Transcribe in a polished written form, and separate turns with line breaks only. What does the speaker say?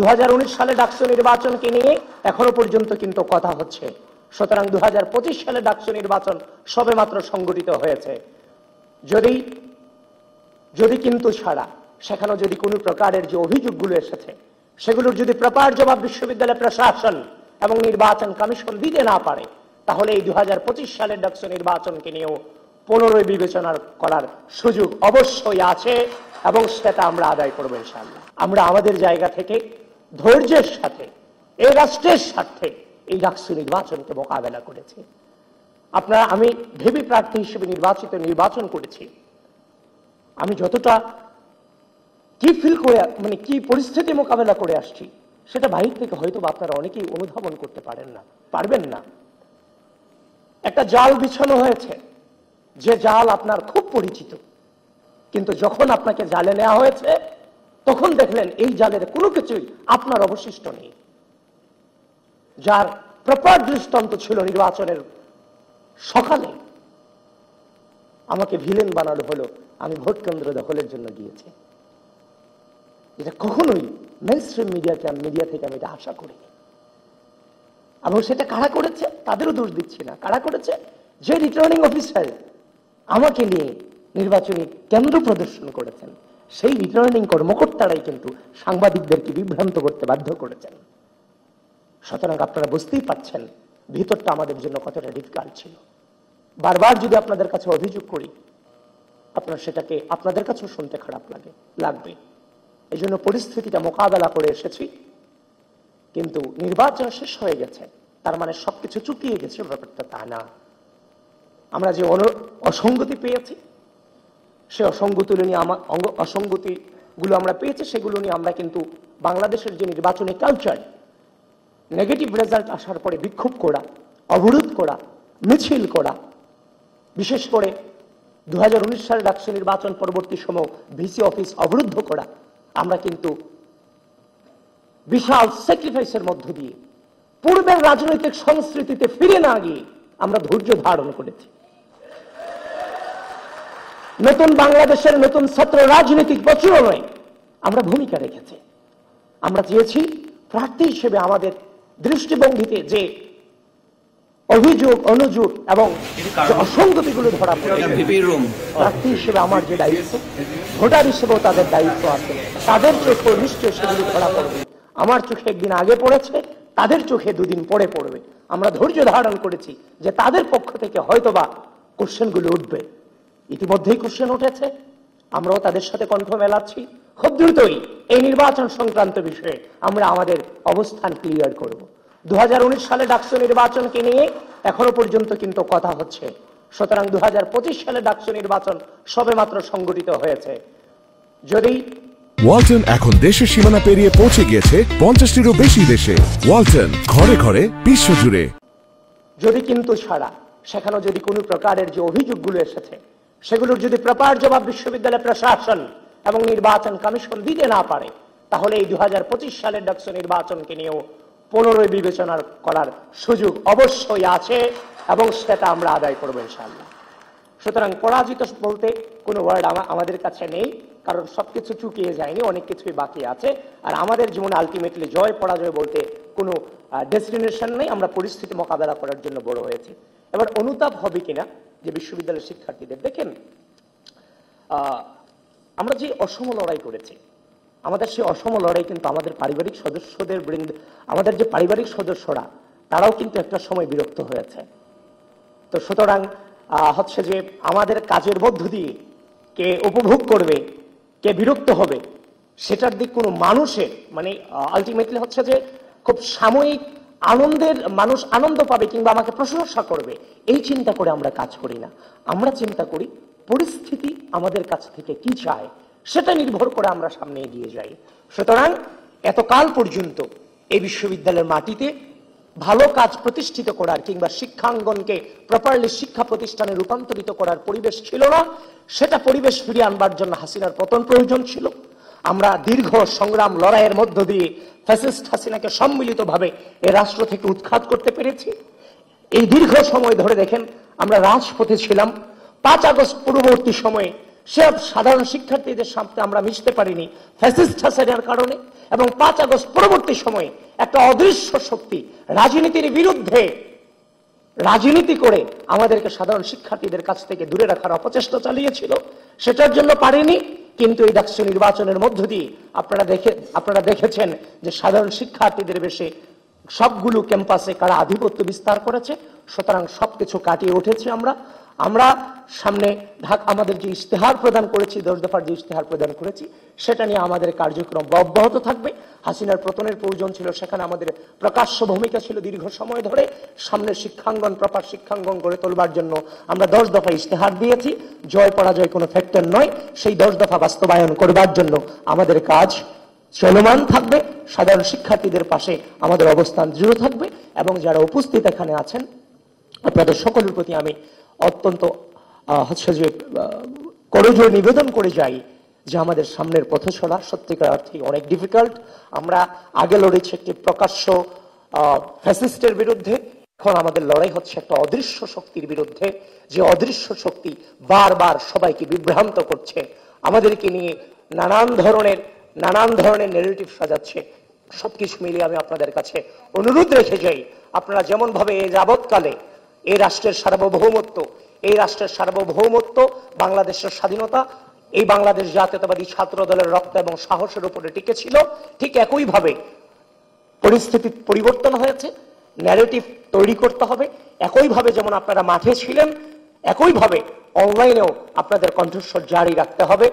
2019 সালে ডাকসু নির্বাচনকে নিয়ে এখনো পর্যন্ত কিন্তু কথা হচ্ছে। সুতরাং 2025 সালে ডাকসু নির্বাচন সবেমাত্র সংগঠিত হয়েছে। যদি কিন্তু ছাড়া সেখানে যদি কোনো প্রকারের যে অভিযোগগুলো এসেছে সেগুলোর যদি প্রপার জবাব বিশ্ববিদ্যালয় প্রশাসন এবং নির্বাচন কমিশন দিতে না পারে, তাহলে এই 2025 সালের ডাকসু নির্বাচনকে নিয়েও পুনরায় বিবেচনা করার সুযোগ অবশ্যই আছে এবং সেটা আমরা আদায় করবো ইনশাআল্লাহ। আমরা আমাদের জায়গা থেকে ধৈর্যের সাথে এই রাষ্ট্রের স্বার্থে এই ডাকসু নির্বাচনকে মোকাবেলা করেছি। আমি ভিপি প্রার্থী হিসেবে নির্বাচন করেছি। আমি যতটা কি ফিল করে কি পরিস্থিতি মোকাবেলা করে আসছি সেটা বাহির থেকে হয়তো আপনারা অনেকেই অনুধাবন করতে পারবেন না। একটা জাল বিছানো হয়েছে, যে জাল আপনার খুব পরিচিত, কিন্তু যখন আপনাকে জালে নেওয়া হয়েছে তখন দেখলেন এই জালের কোনো কিছুই আপনার অবশিষ্ট নেই। যার প্রপার দৃষ্টান্ত ছিল নির্বাচনের সকালে আমাকে ভিলেন বানানো হলো, আমি ভোট কেন্দ্র দখলের জন্য গিয়েছি। এটা কখনোই মেইনস্ট্রিম মিডিয়া থেকে আমি এটা আশা করিনি। এবং সেটা কারা করেছে তাদেরও দোষ দিচ্ছি না। কারা করেছে? যে রিটার্নিং অফিসার আমাকে নিয়ে নির্বাচনী কেন্দ্র প্রদর্শন করেছেন, সেই রিটার্নিং কর্মকর্তারাই কিন্তু সাংবাদিকদেরকে বিভ্রান্ত করতে বাধ্য করেছেন। সুতরাং আপনারা বুঝতেই পারছেন ভিতরটা আমাদের জন্য কতটা ডিফিকাল্ট ছিল। বারবার যদি আপনাদের কাছে অভিযোগ করি, সেটাকে আপনাদের কাছেও শুনতে খারাপ লাগবে। এই জন্য পরিস্থিতিটা মোকাবেলা করে এসেছি। কিন্তু নির্বাচন শেষ হয়ে গেছে তার মানে সবকিছু চুকিয়ে গেছে, ব্যাপারটা তা না। আমরা যে অসঙ্গতি পেয়েছি সে অসঙ্গতিগুলো আমরা পেয়েছি, সেগুলো নিয়ে আমরা কিন্তু বাংলাদেশের যে নির্বাচনী কালচার, নেগেটিভ রেজাল্ট আসার পরে বিক্ষোভ করা, অবরোধ করা, মিছিল করা, বিশেষ করে 2019 সালে ডাকসু নির্বাচন পরবর্তী সময় ভিসি অফিস অবরুদ্ধ করা, আমরা কিন্তু বিশাল স্যাক্রিফাইসের মধ্য দিয়ে পূর্বের রাজনৈতিক সংস্কৃতিতে ফিরে না গিয়ে আমরা ধৈর্য ধারণ করেছি। নতুন বাংলাদেশের নতুন ছাত্র রাজনৈতিক প্রচলনে আমরা ভূমিকা রেখেছি। আমরা চেয়েছি প্রার্থী হিসেবে আমাদের দৃষ্টিভঙ্গিতে যে অভিযোগ, অনুযোগ এবং অসঙ্গতিগুলো ধরা পড়ে, প্রার্থী হিসেবে আমার যে দায়িত্ব, ভোটার হিসেবেও তাদের দায়িত্ব আছে। তাদের চোখে নিশ্চয় সেগুলো ধরা পড়বে। আমার চোখে একদিন আগে পড়েছে, তাদের চোখে দুদিন পরে পড়বে। আমরা ধৈর্য ধারণ করেছি যে তাদের পক্ষ থেকে হয়তোবা কোশ্চেনগুলো উঠবে। ইতিমধ্যেই কোশ্চেন উঠেছে, আমরাও তাদের সাথে কণ্ঠ মেলাচ্ছি। খুব দ্রুতই এই নির্বাচন সংক্রান্ত বিষয়ে আমরা আমাদের অবস্থান ক্লিয়ার করব। 2019 সালে ডাকসু নির্বাচনকে নিয়ে এখনো পর্যন্ত কিন্তু কথা হচ্ছে। সুতরাং 2025 সালে ডাকসু নির্বাচন সবেমাত্র সংগঠিত হয়েছে।
ওয়ালটন এখন দেশের সীমানা পেরিয়ে পৌঁছে গিয়েছে 50টিরও বেশি দেশে। ওয়ালটন, ঘরে ঘরে বিশ্বজুড়ে।
যদি কিন্তু ছাড়া সেখানে যদি কোনো প্রকারের যে অভিযোগগুলো এসেছে সেগুলোর যদি প্রপার জবাব বিশ্ববিদ্যালয় প্রশাসন এবং নির্বাচন কমিশন দিতে না পারে, তাহলে এই 2025 সালের ডাকসু নির্বাচনকে নিয়েও পুনরায় বিবেচনা করার সুযোগ অবশ্যই আছে এবং সেটা আমরা আদায় করবো ইনশাআল্লাহ। সুতরাং পরাজিত বলতে কোনো ওয়ার্ড আমাদের কাছে নেই, কারণ সবকিছু চুকিয়ে যায়নি, অনেক কিছুই বাকি আছে। আর আমাদের জীবনে আলটিমেটলি জয় পরাজয় বলতে কোনো ডেস্টিনেশন নেই। আমরা পরিস্থিতি মোকাবেলা করার জন্য বড় হয়েছি। এবার অনুতাপ হবে কিনা যে বিশ্ববিদ্যালয়ের শিক্ষার্থীদের, দেখেন আমরা যে অসম লড়াই করেছি, আমাদের সেই অসম লড়াই কিন্তু আমাদের পারিবারিক আমাদের যে পারিবারিক সদস্যরা তারাও কিন্তু একটা সময় বিরক্ত হয়েছে। তো সুতরাং হচ্ছে যে আমাদের কাজের মধ্য দিয়ে কে উপভোগ করবে, কে বিরক্ত হবে, সেটার দিক কোনো মানুষের আলটিমেটলি হচ্ছে যে খুব সাময়িক মানুষ আনন্দ পাবে কিংবা আমাকে প্রশংসা করবে, এই চিন্তা করে আমরা কাজ করি না। আমরা চিন্তা করি পরিস্থিতি আমাদের কাছ থেকে কি চায় সেটা নির্ভর করে আমরা সামনে এগিয়ে যাই। সুতরাং এতকাল পর্যন্ত এই বিশ্ববিদ্যালয়ের মাটিতে ভালো কাজ প্রতিষ্ঠিত করার কিংবা শিক্ষাঙ্গনকে প্রপারলি শিক্ষা প্রতিষ্ঠানে রূপান্তরিত করার পরিবেশ ছিল না। সেটা পরিবেশ ফিরিয়ে আনবার জন্য হাসিনার পতন প্রয়োজন ছিল। আমরা দীর্ঘ সংগ্রাম লড়াইয়ের মধ্য দিয়ে ফ্যাসিস্ট হাসিনাকে সম্মিলিতভাবে এই রাষ্ট্র থেকে উৎখাত করতে পেরেছি। এই দীর্ঘ সময় ধরে দেখেন আমরা রাজপথে ছিলাম। 5 আগস্ট পূর্ববর্তী সময়ে সব সাধারণ শিক্ষার্থীদের সাথে আমরা মিশতে পারিনি ফ্যাসিস্ট হাসিনার কারণে। এবং 5 আগস্ট পরবর্তী সময়ে একটা অদৃশ্য শক্তি রাজনীতির বিরুদ্ধে রাজনীতি করে আমাদেরকে সাধারণ শিক্ষার্থীদের কাছ থেকে দূরে রাখার অপচেষ্টা চালিয়েছিল। সেটার জন্য পারেনি, কিন্তু এই ডাকসু নির্বাচনের মধ্য দিয়ে আপনারা দেখেছেন যে সাধারণ শিক্ষার্থীদের বেশে সবগুলো ক্যাম্পাসে কারা আধিপত্য বিস্তার করেছে। সুতরাং সবকিছু কাটিয়ে উঠেছি আমরা সামনে আমাদের যে ইশতেহার প্রদান করেছি, 10 দফার যে ইশতেহার প্রদান করেছি, সেটা নিয়ে আমাদের কার্যক্রম অব্যাহত থাকবে। হাসিনার পতনের প্রয়োজন ছিল, সেখানে আমাদের প্রকাশ্য ভূমিকা ছিল দীর্ঘ সময় ধরে। সামনে শিক্ষাঙ্গন, প্রপার শিক্ষাঙ্গন গড়ে তোলবার জন্য আমরা 10 দফা ইশতেহার দিয়েছি। জয় পরাজয় কোনো ফ্যাক্টর নয়, সেই 10 দফা বাস্তবায়ন করবার জন্য আমাদের কাজ চলমান থাকবে। সাধারণ শিক্ষার্থীদের পাশে আমাদের অবস্থান দৃঢ় থাকবে এবং যারা উপস্থিত এখানে আছেন আপনাদের সকলের প্রতি আমি অত্যন্ত করজোড়ে নিবেদন করে যাই যে আমাদের সামনের পথ চলা সত্যিকার অর্থে অনেক ডিফিকাল্ট। আমরা আগে লড়েছি একটি প্রকাশ্য ফ্যাসিস্টের বিরুদ্ধে, এখন আমাদের লড়াই হচ্ছে একটা অদৃশ্য শক্তির বিরুদ্ধে, যে অদৃশ্য শক্তি বারবার সবাইকে বিভ্রান্ত করছে, আমাদেরকে নিয়ে নানান ধরনের ন্যারেটিভ সাজাচ্ছে। সবকিছু মিলিয়ে আমি আপনাদের কাছে অনুরোধ রেখে যাই, আপনারা যেমন ভাবে এই যাবৎকালে এই রাষ্ট্রের সার্বভৌমত্ব, বাংলাদেশের স্বাধীনতা, এই বাংলাদেশ জাতীয়তাবাদী ছাত্র দলের রক্ত এবং সাহসের উপরে টিকে ছিল, ঠিক একইভাবে পরিস্থিতি পরিবর্তন হয়েছে, ন্যারেটিভ তৈরি করতে হবে। একইভাবে যেমন আপনারা মাঠে ছিলেন, একইভাবে অনলাইনেও আপনাদের কণ্ঠস্বর জারি রাখতে হবে।